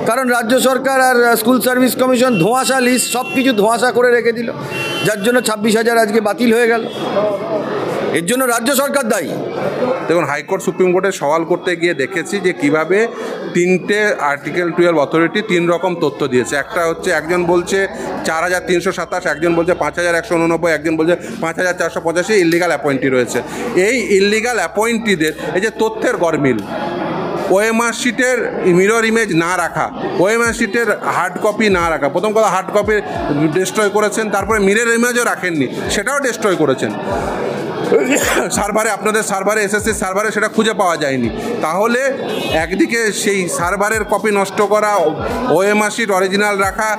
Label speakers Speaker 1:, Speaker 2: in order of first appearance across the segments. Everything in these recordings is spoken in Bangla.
Speaker 1: কারণ রাজ্য সরকার আর স্কুল সার্ভিস কমিশন ধোঁয়াশা লিস্ট সব কিছু ধোঁয়াশা করে রেখে দিল, যার জন্য 26,000 আজকে বাতিল হয়ে গেল। এর জন্য রাজ্য সরকার দায়ী।
Speaker 2: দেখুন, হাইকোর্ট সুপ্রিম কোর্টে সওয়াল করতে গিয়ে দেখেছি যে কিভাবে তিনটে আর্টিকেল 12 অথরিটি 3 রকম তথ্য দিয়েছে। একটা হচ্ছে একজন বলছে 4,327, একজন বলছে 5,189, একজন বলছে 5,485 ইল্লিগাল অ্যাপয়েন্টি রয়েছে। এই ইল্লিগাল অ্যাপয়েন্টিদের এই যে তথ্যের গরমিল, ওএমআর শিটের মিরর ইমেজ না রাখা, ওএমআর শিটের হার্ড কপি না রাখা, প্রথম কথা হার্ড কপি ডিস্ট্রয় করেছেন, তারপরে মিরর ইমেজও রাখেননি, সেটাও ডিস্ট্রয় করেছেন সার্ভারে, আপনাদের সার্ভারে, এসএসসি সার্ভারে সেটা খুঁজে পাওয়া যায়নি। তাহলে একদিকে সেই সার্ভারের কপি নষ্ট করা, ওএমআর শিট অরিজিনাল রাখা,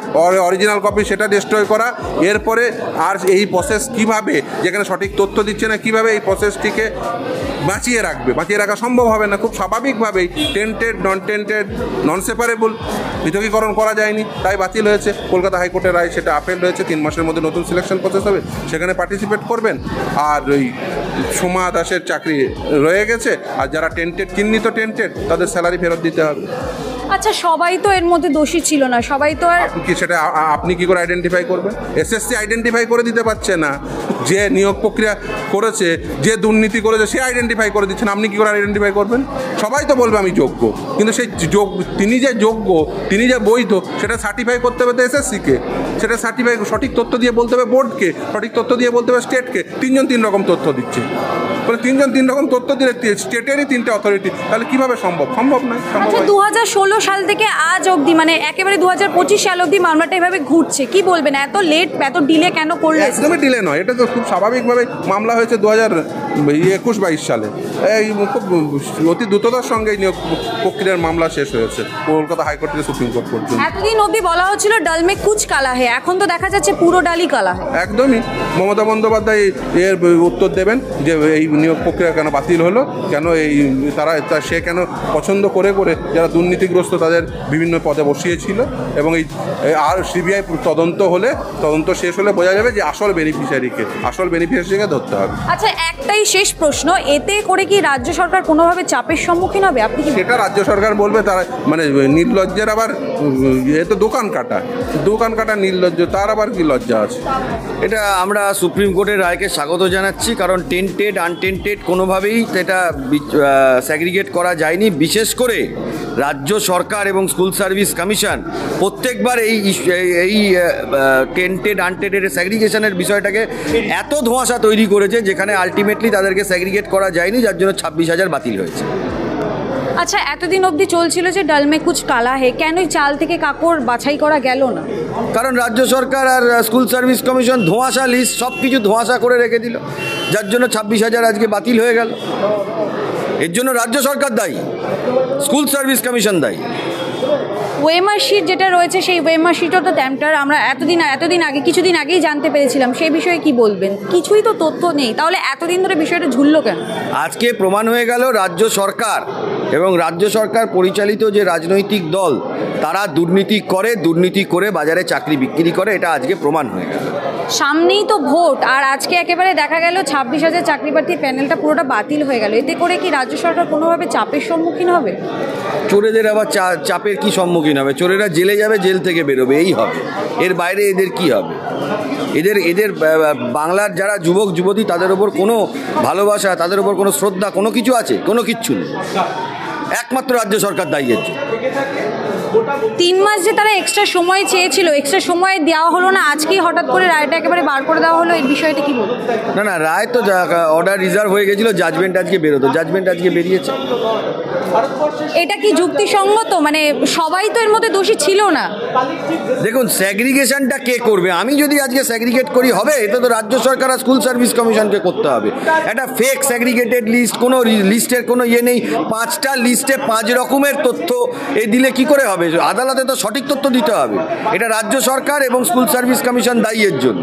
Speaker 2: অরিজিনাল কপি সেটা ডিস্ট্রয় করা, এরপরে আর এই প্রসেস কিভাবে, যেখানে সঠিক তথ্য দিচ্ছে না, কিভাবে এই প্রসেসটিকে বাঁচিয়ে রাখবে? বাঁচিয়ে রাখা সম্ভব হবে না। খুব স্বাভাবিকভাবেই টেন্টেড, নন টেন্টেড, নন সেপারেবল পৃথকীকরণ করা যায়নি, তাই বাতিল হয়েছে। কলকাতা হাইকোর্টের রায়, সেটা আপিল হয়েছে। 3 মাসের মধ্যে নতুন সিলেকশন প্রসেস হবে, সেখানে পার্টিসিপেট করবেন। আর ওই সোমা দাসের চাকরি রয়ে গেছে, আর যারা টেন্টেড, চিহ্নিত টেন্টেড, তাদের স্যালারি ফেরত দিতে হবে।
Speaker 3: আচ্ছা, সবাই তো এর মধ্যে দোষী ছিল না, সবাই তো আর
Speaker 2: কি সেটা আপনি কি করে আইডেন্টিফাই করবেন? এসএসসি আইডেন্টিফাই করে দিতে পারছে না, যে নিয়োগ প্রক্রিয়া করেছে, যে দুর্নীতি করেছে, সে আইডেন্টিফাই করে দিচ্ছেন, আপনি কি করে আইডেন্টিফাই করবেন? সবাই তো বলবে আমি যোগ্য, কিন্তু সেই তিনি যে যোগ্য, তিনি যে বৈধ, সেটা সার্টিফাই করতে হবে তো এসএসসিকে, সেটা সার্টিফাই সঠিক তথ্য দিয়ে বলতে হবে বোর্ডকে, সঠিক তথ্য দিয়ে বলতে হবে স্টেটকে। 3 জন 3 রকম তথ্য দিচ্ছে, তাহলে 3 জন 3 রকম তথ্য দিলে স্টেটেরই 3টে অথরিটি, তাহলে কীভাবে সম্ভব? সম্ভব নয়।
Speaker 3: আচ্ছা, 2016 সাল থেকে আজ অবধি, মানে একেবারে 2025 সাল অবধি মামলাটা এভাবে ঘুরছে, কি বলবেন? এত লেট, এত ডিলে কেন করলে?
Speaker 2: একদমই ডিলে নয়, এটা তো খুব স্বাভাবিকভাবে মামলা হয়েছে 2021-22 সালে। এই খুব অতি দ্রুততার সঙ্গে নিয়োগ প্রক্রিয়ার মামলা শেষ হয়েছে কলকাতা হাইকোর্ট থেকে সুপ্রিম কোর্ট পর্যন্ত।
Speaker 3: এতদিন অবধি বলা হচ্ছিল ডাল মে কুচ কালা হে, এখন তো দেখা যাচ্ছে পুরো ডালই কালা।
Speaker 2: একদমই। মমতা বন্দ্যোপাধ্যায় এর উত্তর দেবেন যে এই নিয়োগ প্রক্রিয়া কেন বাতিল হলো, কেন এই সে কেন পছন্দ করে করে যারা দুর্নীতিগ্রস্ত তাদের বিভিন্ন পদে বসিয়েছিল, এবং এই আর সিবিআই তদন্ত শেষ হলে বোঝা যাবে যে আসল বেনিফিশিয়ারিকে ধরতে হবে।
Speaker 3: আচ্ছা, একটাই শেষ প্রশ্ন, এতে করে কি রাজ্য সরকার কোনোভাবে চাপের সম্মুখীন হবে? আপনি কি
Speaker 2: সেটা রাজ্য সরকার বলবে। তারা মানে নির্লজ্জের আবার এ তো দোকান কাটা নির্লজ্জ, তার আবার কি লজ্জা আছে?
Speaker 1: এটা আমরা সুপ্রিম কোর্টের রায়কে স্বাগত জানাচ্ছি, কারণ টেন্টেড আনটেন্টেড কোনোভাবেই এটা স্যাগ্রিগেট করা যায়নি। বিশেষ করে রাজ্য সরকার এবং স্কুল সার্ভিস কমিশন প্রত্যেকবার এই টেন্টেড আনটেন্টেড স্যাগ্রিগেশনের বিষয়টাকে এত ধোঁয়াশা তৈরি করেছে, যেখানে আলটিমেটলি তাদেরকে স্যাগ্রিগেট করা যায়নি, যার জন্য 26,000 বাতিল হয়েছে।
Speaker 3: আচ্ছা, এতদিন অবধি চলছিল যে ডাল মে কুচ কালা হে, কেনই চাল থেকে কাকড় বাছাই করা গেল না?
Speaker 1: কারণ রাজ্য সরকার আর স্কুল সার্ভিস কমিশন ধোঁয়াশা লিস্ট সব কিছু ধোঁয়াশা করে রেখে দিল, যার জন্য 26,000 আজকে বাতিল হয়ে গেল। এর জন্য রাজ্য সরকার দায়ী, স্কুল সার্ভিস কমিশন দায়ী।
Speaker 3: ওএমআর শিট যেটা রয়েছে, সেই ওএমআর শিটও তো ট্যাম্পার আমরা এতদিন আগে কিছুদিন আগেই জানতে পেরেছিলাম, সেই বিষয়ে কি বলবেন? কিছুই তো তথ্য নেই, তাহলে এতদিন ধরে বিষয়টা ঝুললো কেন?
Speaker 1: আজকে প্রমাণ হয়ে গেল রাজ্য সরকার এবং রাজ্য সরকার পরিচালিত যে রাজনৈতিক দল, তারা দুর্নীতি করে বাজারে চাকরি বিক্রি করে, এটা আজকে প্রমাণ হয়ে গেল।
Speaker 3: সামনেই তো ভোট, আর আজকে একেবারে দেখা গেল 26,000 চাকরি প্রার্থীর প্যানেলটা পুরোটা বাতিল হয়ে গেল। এতে করে কি রাজ্য সরকার কোনোভাবে চাপের সম্মুখীন হবে?
Speaker 1: চোরেদের আবার চাপের কি সম্মুখীন হবে? চোরেরা জেলে যাবে, জেল থেকে বেরোবে, এই হবে। এর বাইরে এদের কি হবে? এদের বাংলার যারা যুবক যুবতী, তাদের ওপর কোনো ভালোবাসা, তাদের ওপর কোনো শ্রদ্ধা, কোনো কিছু আছে? কোনো কিচ্ছু নেই। একমাত্র রাজ্য সরকার দায়ী এর জন্য।
Speaker 3: 3 মাস যে তারা এক্সট্রা সময় চেয়েছিল, এক্সট্রা সময় দেওয়া হলো না, আজকেই হঠাৎ করে রায়টা একেবারে বার করে দেওয়া হলো, এই বিষয়টা কি বলবো?
Speaker 1: না, রায় তো অর্ডার রিজার্ভ হয়ে গেছিলো, জাজমেন্ট আজকে বেরোতো, জাজমেন্ট আজকে বেরিয়েছে।
Speaker 3: এটা কি যুক্তিসঙ্গত? মানে সবাই তো এর মধ্যে দোষী ছিল না।
Speaker 1: দেখুন, স্যাগ্রিগেশনটা কে করবে? আমি যদি আজকে স্যাগ্রিগেট করি হবে, এটা তো রাজ্য সরকার আর স্কুল সার্ভিস কমিশনকে করতে হবে। একটা ফেক স্যাগ্রিগেটেড লিস্ট, কোনো লিস্টের কোনো ইয়ে নেই, 5টা লিস্টে 5 রকমের তথ্য দিলে কি করে হবে? আদালতে তো সঠিক তথ্য দিতে হবে। এটা রাজ্য সরকার এবং স্কুল সার্ভিস কমিশন দায়ী এর জন্য।